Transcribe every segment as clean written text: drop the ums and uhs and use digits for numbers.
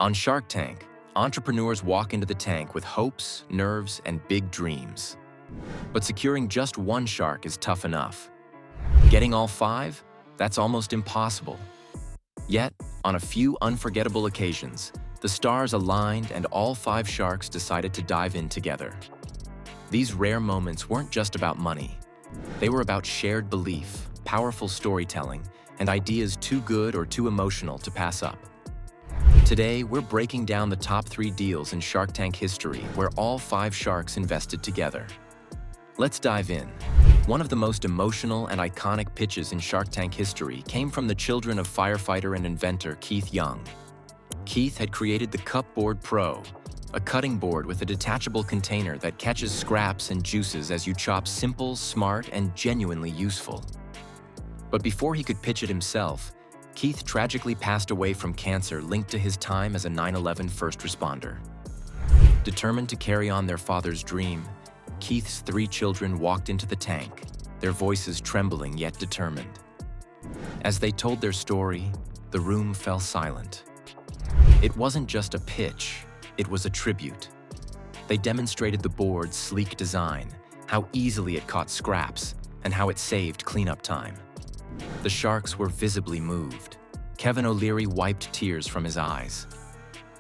On Shark Tank, entrepreneurs walk into the tank with hopes, nerves, and big dreams. But securing just one shark is tough enough. Getting all five? That's almost impossible. Yet, on a few unforgettable occasions, the stars aligned and all five sharks decided to dive in together. These rare moments weren't just about money. They were about shared belief, powerful storytelling, and ideas too good or too emotional to pass up. Today, we're breaking down the top 3 deals in Shark Tank history where all 5 sharks invested together. Let's dive in. One of the most emotional and iconic pitches in Shark Tank history came from the children of firefighter and inventor Keith Young. Keith had created the Cupboard Pro, a cutting board with a detachable container that catches scraps and juices as you chop. Simple, smart, and genuinely useful. But before he could pitch it himself, Keith tragically passed away from cancer linked to his time as a 9/11 first responder. Determined to carry on their father's dream, Keith's 3 children walked into the tank, their voices trembling yet determined. As they told their story, the room fell silent. It wasn't just a pitch, it was a tribute. They demonstrated the board's sleek design, how easily it caught scraps, and how it saved cleanup time. The sharks were visibly moved. Kevin O'Leary wiped tears from his eyes.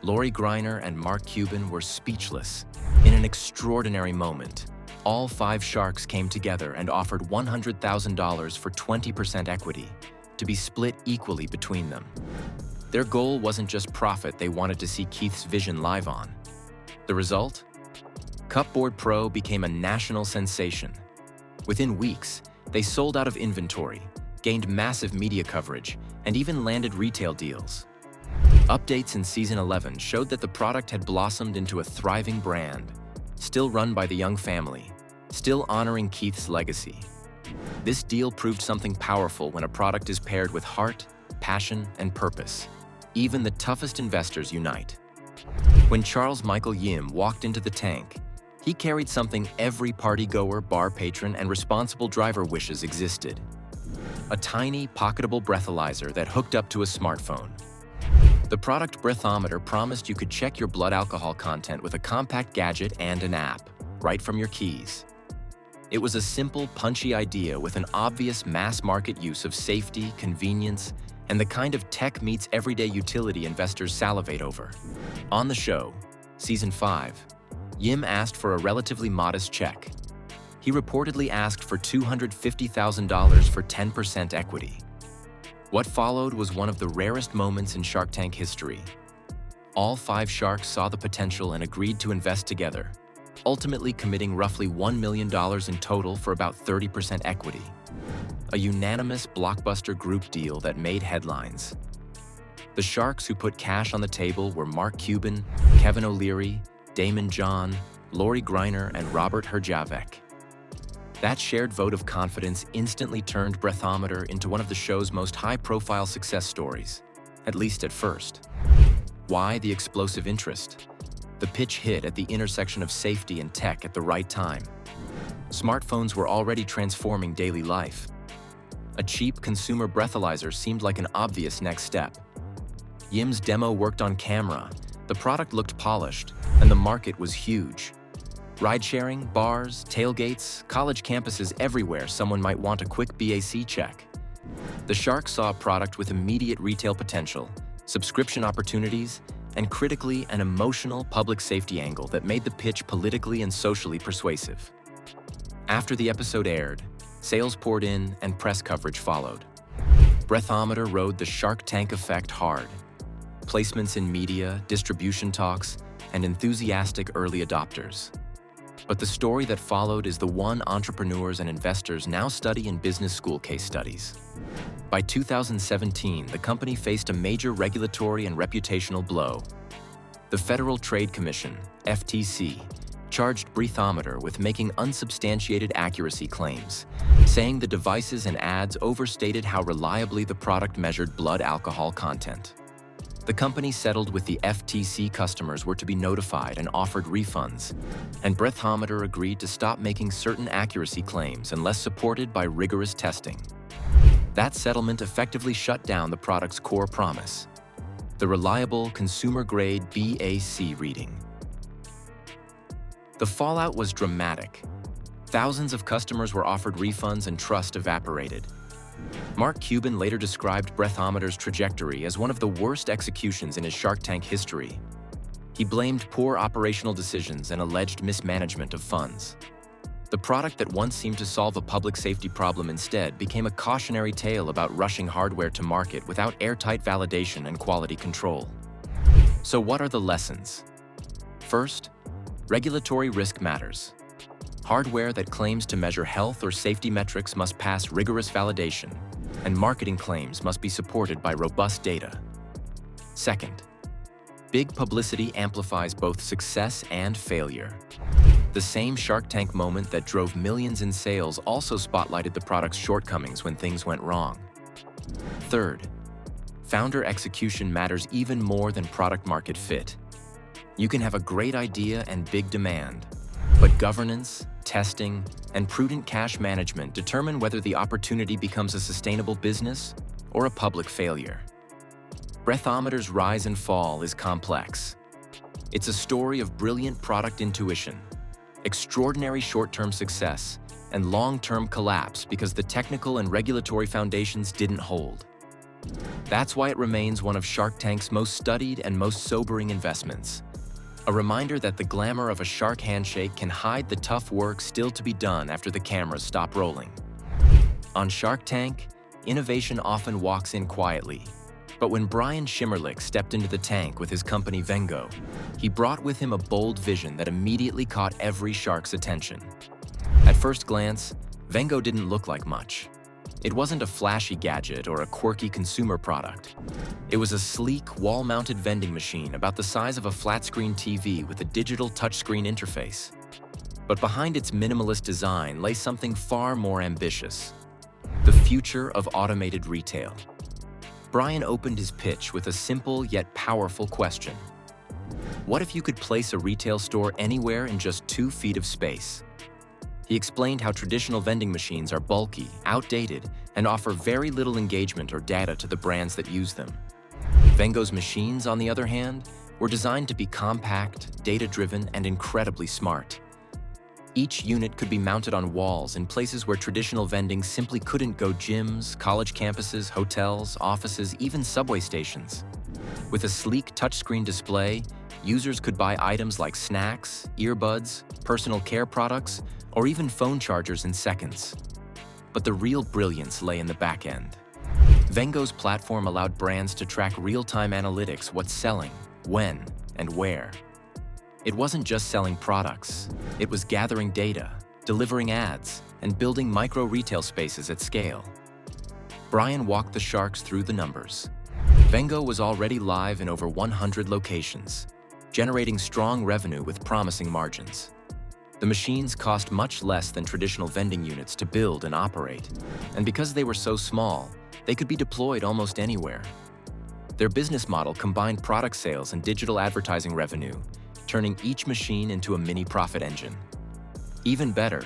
Lori Greiner and Mark Cuban were speechless. In an extraordinary moment, all 5 sharks came together and offered $100,000 for 20% equity, to be split equally between them. Their goal wasn't just profit, they wanted to see Keith's vision live on. The result? Cupboard Pro became a national sensation. Within weeks, they sold out of inventory, gained massive media coverage, and even landed retail deals. Updates in Season 11 showed that the product had blossomed into a thriving brand, still run by the Young family, still honoring Keith's legacy. This deal proved something powerful when a product is paired with heart, passion, and purpose. Even the toughest investors unite. When Charles Michael Yim walked into the tank, he carried something every partygoer, bar patron, and responsible driver wishes existed. A tiny, pocketable breathalyzer that hooked up to a smartphone. The product Breathometer promised you could check your blood alcohol content with a compact gadget and an app, right from your keys. It was a simple, punchy idea with an obvious mass-market use of safety, convenience, and the kind of tech meets everyday utility investors salivate over. On the show, Season 5, Yim asked for a relatively modest check. He reportedly asked for $250,000 for 10% equity. What followed was one of the rarest moments in Shark Tank history. All 5 sharks saw the potential and agreed to invest together, ultimately committing roughly $1 million in total for about 30% equity. A unanimous blockbuster group deal that made headlines. The sharks who put cash on the table were Mark Cuban, Kevin O'Leary, Daymond John, Lori Greiner, and Robert Herjavec. That shared vote of confidence instantly turned Breathometer into one of the show's most high-profile success stories, at least at first. Why the explosive interest? The pitch hit at the intersection of safety and tech at the right time. Smartphones were already transforming daily life. A cheap consumer breathalyzer seemed like an obvious next step. Yim's demo worked on camera, the product looked polished, and the market was huge. Ride-sharing, bars, tailgates, college campuses everywhere someone might want a quick BAC check. The sharks saw a product with immediate retail potential, subscription opportunities, and critically, an emotional public safety angle that made the pitch politically and socially persuasive. After the episode aired, sales poured in and press coverage followed. Breathometer rode the Shark Tank effect hard. Placements in media, distribution talks, and enthusiastic early adopters. But the story that followed is the one entrepreneurs and investors now study in business school case studies. By 2017, the company faced a major regulatory and reputational blow. The Federal Trade Commission, FTC, charged Breathometer with making unsubstantiated accuracy claims, saying the devices and ads overstated how reliably the product measured blood alcohol content. The company settled with the FTC. Customers were to be notified and offered refunds, and Breathometer agreed to stop making certain accuracy claims unless supported by rigorous testing. That settlement effectively shut down the product's core promise. the reliable consumer-grade BAC reading. The fallout was dramatic. Thousands of customers were offered refunds and trust evaporated. Mark Cuban later described Breathometer's trajectory as one of the worst executions in his Shark Tank history. He blamed poor operational decisions and alleged mismanagement of funds. The product that once seemed to solve a public safety problem instead became a cautionary tale about rushing hardware to market without airtight validation and quality control. So what are the lessons? First, regulatory risk matters. Hardware that claims to measure health or safety metrics must pass rigorous validation, and marketing claims must be supported by robust data. Second, big publicity amplifies both success and failure. The same Shark Tank moment that drove millions in sales also spotlighted the product's shortcomings when things went wrong. Third, founder execution matters even more than product-market fit. You can have a great idea and big demand, but governance, testing, and prudent cash management determine whether the opportunity becomes a sustainable business or a public failure. Breathometer's rise and fall is complex. It's a story of brilliant product intuition, extraordinary short-term success, and long-term collapse because the technical and regulatory foundations didn't hold. That's why it remains one of Shark Tank's most studied and most sobering investments. A reminder that the glamour of a shark handshake can hide the tough work still to be done after the cameras stop rolling. On Shark Tank, innovation often walks in quietly. But when Brian Schimmerlich stepped into the tank with his company Vengo, he brought with him a bold vision that immediately caught every shark's attention. At first glance, Vengo didn't look like much. It wasn't a flashy gadget or a quirky consumer product. It was a sleek, wall-mounted vending machine about the size of a flat-screen TV with a digital touchscreen interface. But behind its minimalist design lay something far more ambitious: the future of automated retail. Brian opened his pitch with a simple yet powerful question. What if you could place a retail store anywhere in just 2 feet of space? He explained how traditional vending machines are bulky, outdated, and offer very little engagement or data to the brands that use them. Vengo's machines, on the other hand, were designed to be compact, data-driven, and incredibly smart. Each unit could be mounted on walls in places where traditional vending simply couldn't go: gyms, college campuses, hotels, offices, even subway stations. With a sleek touchscreen display, users could buy items like snacks, earbuds, personal care products, or even phone chargers in seconds. But the real brilliance lay in the back end. Vengo's platform allowed brands to track real-time analytics: what's selling, when, and where. It wasn't just selling products. It was gathering data, delivering ads, and building micro-retail spaces at scale. Brian walked the sharks through the numbers. Vengo was already live in over 100 locations, generating strong revenue with promising margins. The machines cost much less than traditional vending units to build and operate, and because they were so small, they could be deployed almost anywhere. Their business model combined product sales and digital advertising revenue, turning each machine into a mini profit engine. Even better,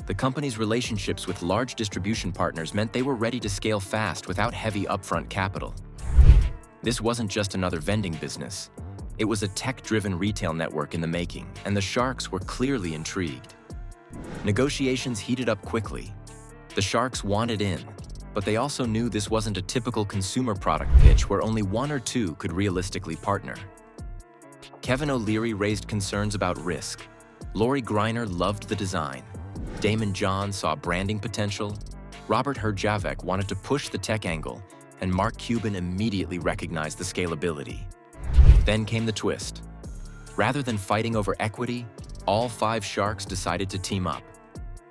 the company's relationships with large distribution partners meant they were ready to scale fast without heavy upfront capital. This wasn't just another vending business. It was a tech-driven retail network in the making, and the sharks were clearly intrigued. Negotiations heated up quickly. The sharks wanted in, but they also knew this wasn't a typical consumer product pitch where only one or two could realistically partner. Kevin O'Leary raised concerns about risk. Lori Greiner loved the design. Daymond John saw branding potential. Robert Herjavec wanted to push the tech angle, and Mark Cuban immediately recognized the scalability. Then came the twist. Rather than fighting over equity, all 5 sharks decided to team up.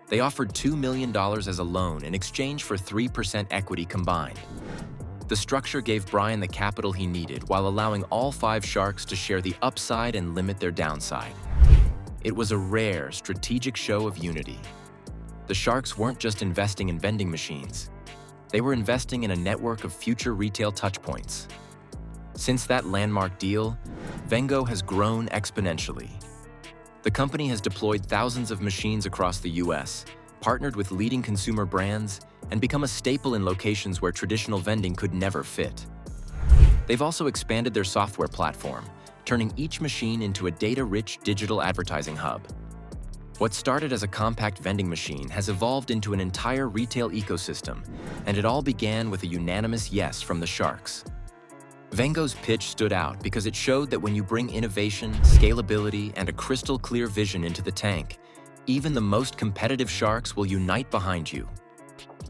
They offered $2 million as a loan in exchange for 3% equity combined. The structure gave Brian the capital he needed while allowing all 5 sharks to share the upside and limit their downside. It was a rare, strategic show of unity. The sharks weren't just investing in vending machines. They were investing in a network of future retail touchpoints. Since that landmark deal, Vengo has grown exponentially. The company has deployed thousands of machines across the US, partnered with leading consumer brands, and become a staple in locations where traditional vending could never fit. They've also expanded their software platform, turning each machine into a data-rich digital advertising hub. What started as a compact vending machine has evolved into an entire retail ecosystem, and it all began with a unanimous yes from the sharks. Vengo's pitch stood out because it showed that when you bring innovation, scalability, and a crystal-clear vision into the tank, even the most competitive sharks will unite behind you.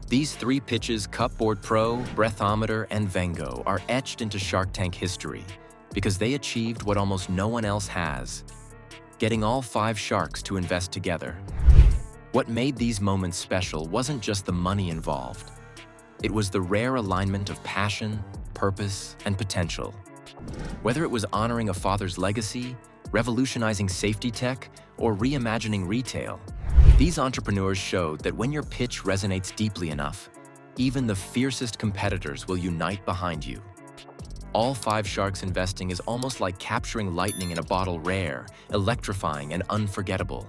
These three pitches, Cupboard Pro, Breathometer, and Vengo, are etched into Shark Tank history because they achieved what almost no one else has: getting all 5 sharks to invest together. What made these moments special wasn't just the money involved. It was the rare alignment of passion, purpose, and potential. Whether it was honoring a father's legacy, revolutionizing safety tech, or reimagining retail, these entrepreneurs showed that when your pitch resonates deeply enough, even the fiercest competitors will unite behind you. All 5 sharks investing is almost like capturing lightning in a bottle, rare, electrifying, and unforgettable.